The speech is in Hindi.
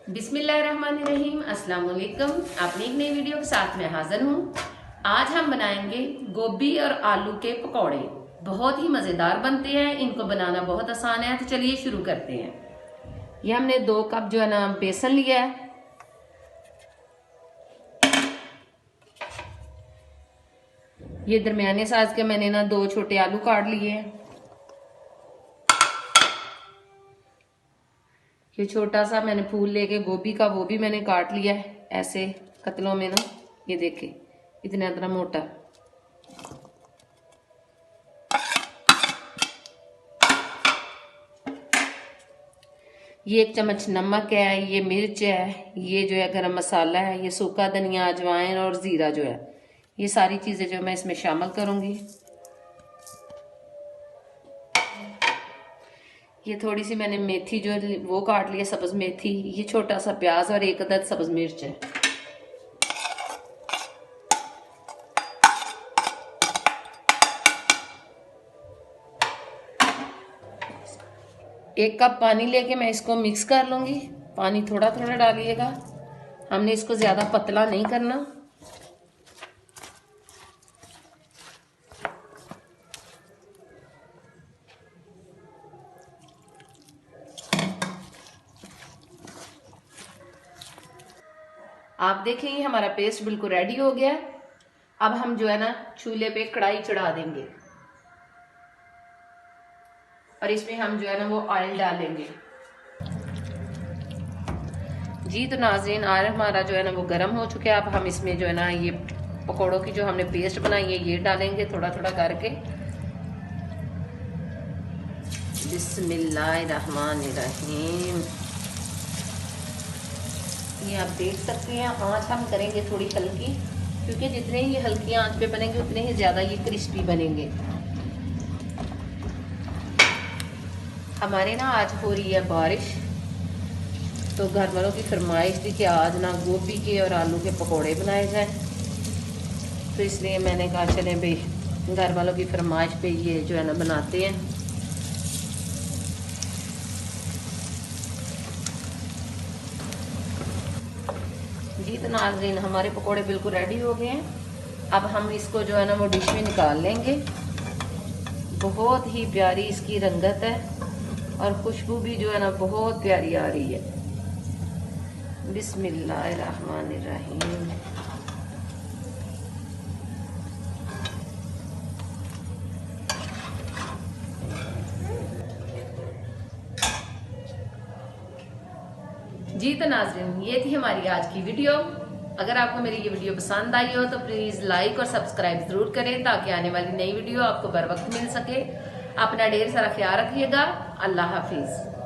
बिस्मिल्लाहिर्रहमानिर्रहीम, अस्सलाम वालेकुम। अपनी एक नई वीडियो के साथ मैं हाजिर हूँ। आज हम बनाएंगे गोभी और आलू के पकौड़े। बहुत ही मज़ेदार बनते हैं, इनको बनाना बहुत आसान है। तो चलिए शुरू करते हैं। ये हमने 2 कप जो है ना बेसन लिया है। ये दरमियाने साइज के मैंने ना 2 छोटे आलू काट लिए हैं। ये छोटा सा मैंने फूल लेके गोभी का वो भी मैंने काट लिया है ऐसे कतलों में ना। ये देखे इतना मोटा। ये 1 चम्मच नमक है, ये मिर्च है, ये जो है गरम मसाला है, ये सूखा धनिया, अजवाइन और जीरा जो है, ये सारी चीजें जो मैं इसमें शामिल करूंगी। ये थोड़ी सी मैंने मेथी जो वो काट लिया, सब्ज मेथी, ये छोटा सा प्याज और 1 अदद सब्ज मिर्च है। एक कप पानी लेके मैं इसको मिक्स कर लूंगी। पानी थोड़ा थोड़ा डालिएगा, हमने इसको ज्यादा पतला नहीं करना। आप देखेंगे हमारा पेस्ट बिल्कुल रेडी हो गया। अब हम जो है ना चूल्हे पे कढ़ाई चढ़ा देंगे और इसमें हम जो है ना वो ऑयल डालेंगे। जी तो नाज़रीन, ऑयल हमारा जो है ना वो गर्म हो चुका है। अब हम इसमें जो है ना ये पकौड़ों की जो हमने पेस्ट बनाई है ये डालेंगे थोड़ा थोड़ा करके। बिस्मिल्लाहिर्रहमानिर्रहीम। ये आप देख सकते हैं, आंच हम करेंगे थोड़ी हल्की, क्योंकि जितने ही हल्की आंच पे बनेंगे उतने ही ज़्यादा ये क्रिस्पी बनेंगे। हमारे ना आज हो रही है बारिश, तो घर वालों की फरमाइश थी कि आज ना गोभी के और आलू के पकोड़े बनाए जाएं। तो इसलिए मैंने कहा चले भाई घर वालों की फरमाइश पे ये जो है ना बनाते हैं। जी तो नाज़रीन, हमारे पकोड़े बिल्कुल रेडी हो गए हैं। अब हम इसको जो है ना वो डिश में निकाल लेंगे। बहुत ही प्यारी इसकी रंगत है और खुशबू भी जो है ना बहुत प्यारी आ रही है। बिस्मिल्लाहिर्रहमानिर्रहीम। जी तो नाज़रीन, ये थी हमारी आज की वीडियो। अगर आपको मेरी ये वीडियो पसंद आई हो तो प्लीज़ लाइक और सब्सक्राइब ज़रूर करें, ताकि आने वाली नई वीडियो आपको बर वक्त मिल सके। अपना ढेर सारा ख्याल रखिएगा। अल्लाह हाफिज़।